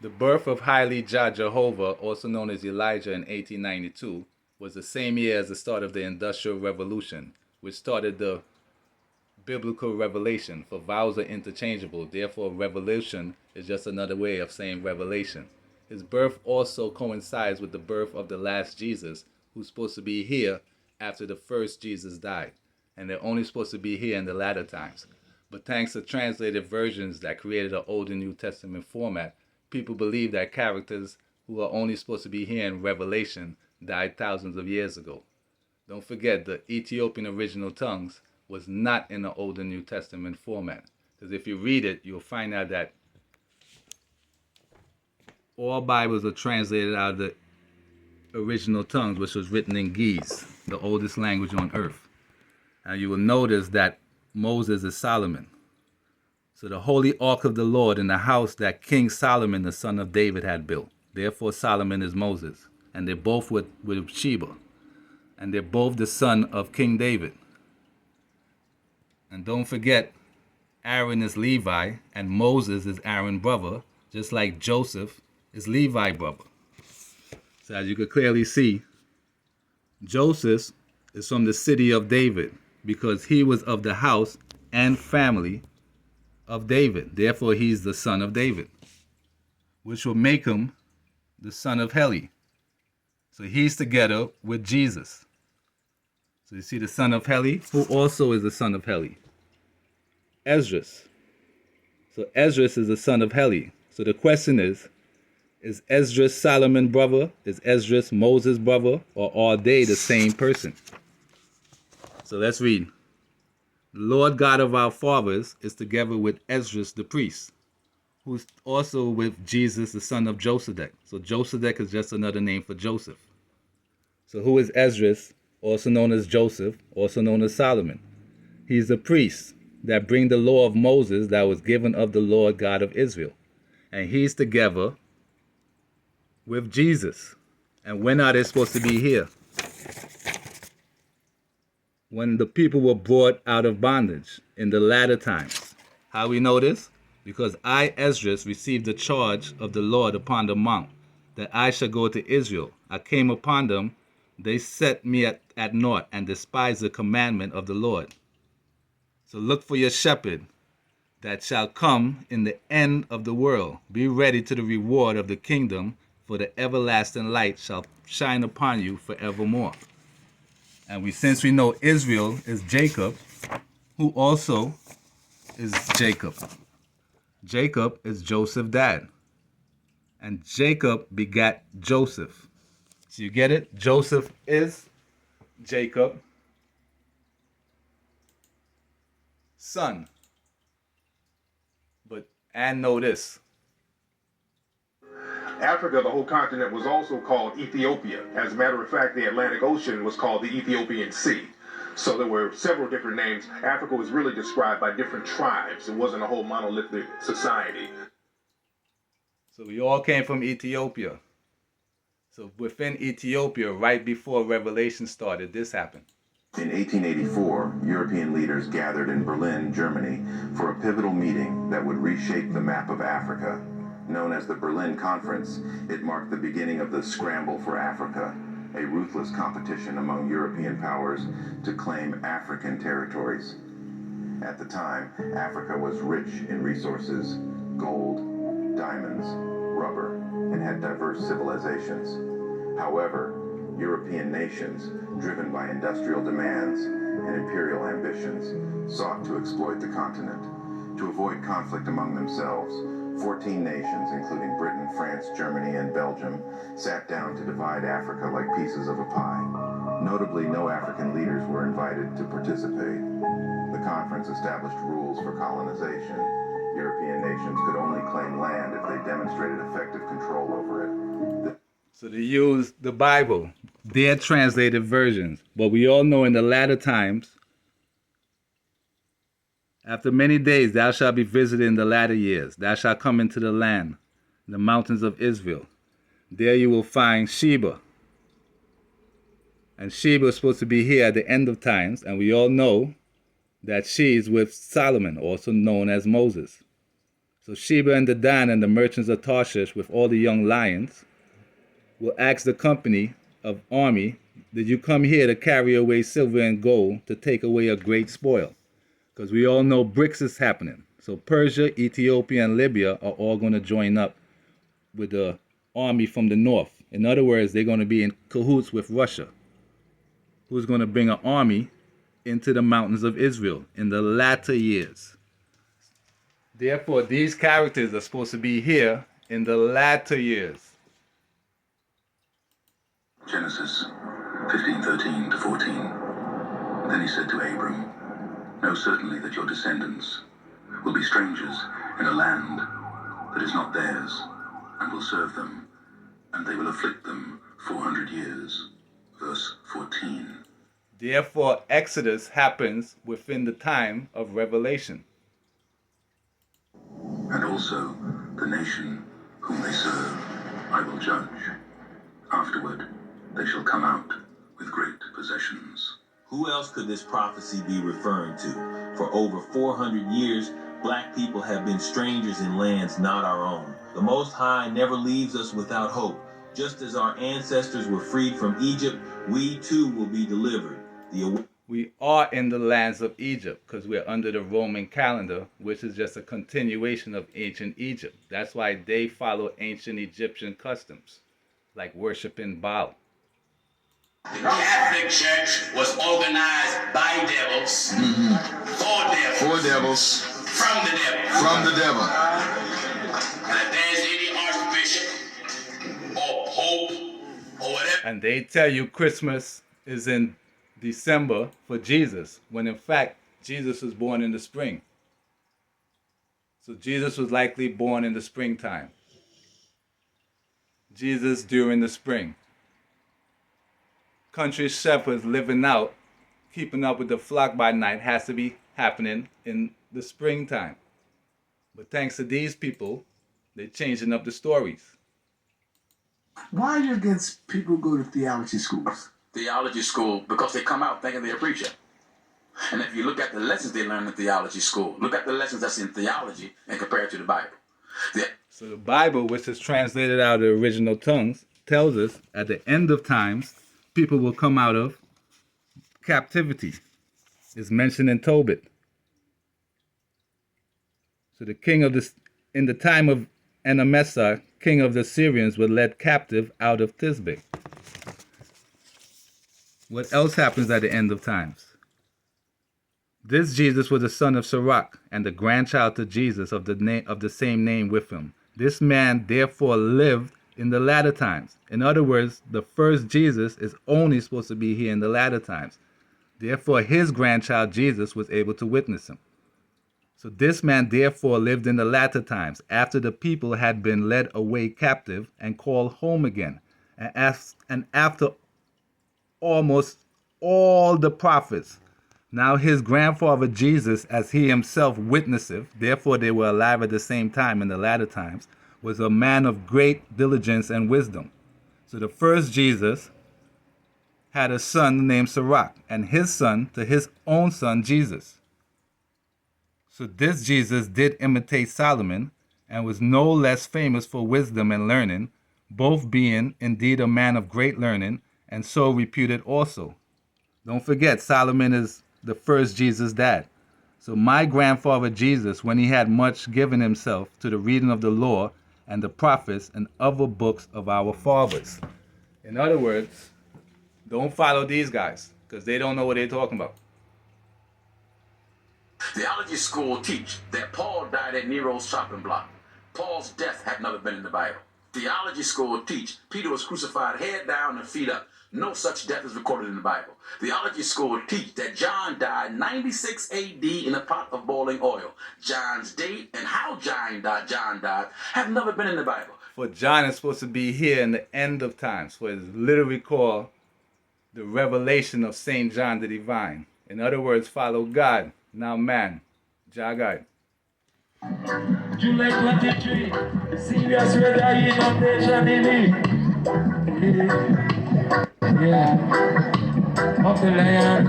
The birth of Haile Jehovah, also known as Elijah in 1892, was the same year as the start of the Industrial Revolution, which started the biblical revelation, for vowels are interchangeable. Therefore, revolution is just another way of saying revelation. His birth also coincides with the birth of the last Jesus, who's supposed to be here after the first Jesus died. And they're only supposed to be here in the latter times. But thanks to translated versions that created an Old and New Testament format, people believe that characters who are only supposed to be here in Revelation died thousands of years ago. Don't forget, the Ethiopian original tongues was not in the Old and New Testament format. Because if you read it, you'll find out that all Bibles are translated out of the original tongues, which was written in Ge'ez, the oldest language on earth. And you will notice that Moses is Solomon. So the holy ark of the Lord in the house that King Solomon, the son of David, had built. Therefore Solomon is Moses. And they're both with Sheba. And they're both the son of King David. And don't forget, Aaron is Levi, and Moses is Aaron's brother, just like Joseph is Levi's brother. So as you could clearly see, Joseph is from the city of David, because he was of the house and family of David. Therefore, he's the son of David, which will make him the son of Heli. So he's together with Jesus. So you see the son of Heli, who also is the son of Heli. Esdras. So Esdras is the son of Heli. So the question is Esdras Solomon brother? Is Esdras Moses brother? Or are they the same person? So let's read. The Lord God of our fathers is together with Esdras the priest, who's also with Jesus the son of Josedek. So Josedek is just another name for Joseph. So who is Esdras, also known as Joseph, also known as Solomon? He's the priest that bring the law of Moses that was given of the Lord God of Israel. And he's together with Jesus. And when are they supposed to be here? When the people were brought out of bondage in the latter times. How we know this? Because I, Esdras, received the charge of the Lord upon the mount, that I shall go to Israel. I came upon them, they set me at naught, and despised the commandment of the Lord. So look for your shepherd that shall come in the end of the world. Be ready to the reward of the kingdom, for the everlasting light shall shine upon you forevermore. And since we know Israel is Jacob, who also is Jacob. Jacob is Joseph's dad. And Jacob begat Joseph. So you get it? Joseph is Jacob, son. And know this. Africa, the whole continent, was also called Ethiopia. As a matter of fact, the Atlantic Ocean was called the Ethiopian Sea. So there were several different names. Africa was really described by different tribes. It wasn't a whole monolithic society. So we all came from Ethiopia. So within Ethiopia, right before Revelation started, this happened. In 1884, European leaders gathered in Berlin, Germany, for a pivotal meeting that would reshape the map of Africa. Known as the Berlin Conference, it marked the beginning of the Scramble for Africa, a ruthless competition among European powers to claim African territories. At the time, Africa was rich in resources, gold, diamonds, rubber, and had diverse civilizations. However, European nations, driven by industrial demands and imperial ambitions, sought to exploit the continent. To avoid conflict among themselves, 14 nations, including Britain, France, Germany, and Belgium, sat down to divide Africa like pieces of a pie. Notably, no African leaders were invited to participate. The conference established rules for colonization. European nations could only claim land if they demonstrated effective control over it. So they used the Bible, their translated versions. But we all know in the latter times, after many days thou shalt be visited in the latter years. Thou shalt come into the land, the mountains of Israel. There you will find Sheba. And Sheba is supposed to be here at the end of times. And we all know that she is with Solomon, also known as Moses. So Sheba and Dedan and the merchants of Tarshish with all the young lions will ask the company of army, did you come here to carry away silver and gold to take away a great spoil? Because we all know BRICS is happening. So Persia, Ethiopia, and Libya are all going to join up with the army from the north. In other words, they're going to be in cahoots with Russia, who's going to bring an army into the mountains of Israel in the latter years. Therefore, these characters are supposed to be here in the latter years. Genesis 15:13 to 14. Then he said to Abram, know certainly that your descendants will be strangers in a land that is not theirs, and will serve them, and they will afflict them 400 years. Verse 14. Therefore, Exodus happens within the time of Revelation. And also the nation whom they serve I will judge. Afterward they shall come out with great possessions. Who else could this prophecy be referring to? For over 400 years, black people have been strangers in lands not our own. The Most High never leaves us without hope. Just as our ancestors were freed from Egypt, we too will be delivered. We are in the lands of Egypt because we're under the Roman calendar, which is just a continuation of ancient Egypt. That's why they follow ancient Egyptian customs, like worshiping Baal. The Catholic Church was organized by devils, for devils, from the devil. And if there's any archbishop or pope or whatever, And they tell you Christmas is in December for Jesus, when in fact Jesus was born in the spring. So Jesus was likely born in the springtime. Jesus during the spring. Country shepherds living out, keeping up with the flock by night has to be happening in the springtime. But thanks to these people, they're changing up the stories. Why are you against people who go to theology schools? theology school, because they come out thinking they're a preacher. And if you look at the lessons they learn in theology school, look at the lessons that's in theology and compare it to the Bible. So the Bible, which is translated out of the original tongues, tells us at the end of times, people will come out of captivity. It's mentioned in Tobit. So the king of this, in the time of Enemessar, king of the Syrians, was led captive out of Tisbe. What else happens at the end of times? This Jesus was the son of Sirach, and the grandchild to Jesus of the same name with him. This man therefore lived in the latter times. In other words, the first Jesus is only supposed to be here in the latter times. Therefore, his grandchild Jesus was able to witness him. So this man therefore lived in the latter times, after the people had been led away captive and called home again, and after almost all the prophets. Now his grandfather Jesus, as he himself witnesseth, therefore they were alive at the same time in the latter times, was a man of great diligence and wisdom. So the first Jesus had a son named Sirach, and his son to his own son Jesus. So this Jesus did imitate Solomon, and was no less famous for wisdom and learning, both being indeed a man of great learning, and so reputed also. Don't forget, Solomon is the first Jesus' dad. So my grandfather Jesus, when he had much given himself to the reading of the law and the prophets and other books of our fathers. In other words, don't follow these guys, because they don't know what they're talking about. Theology school teach that Paul died at Nero's chopping block. Paul's death had never been in the Bible. Theology school teach Peter was crucified head down and feet up. No such death is recorded in the Bible. Theology school teach that John died 96 AD in a pot of boiling oil. John's date and how John died have never been in the Bible. For John is supposed to be here in the end of times, for it's literally called the revelation of Saint John the Divine. In other words, follow God, now man. Jagai. July 23, serious weather inundation in it. Yeah, of the lion.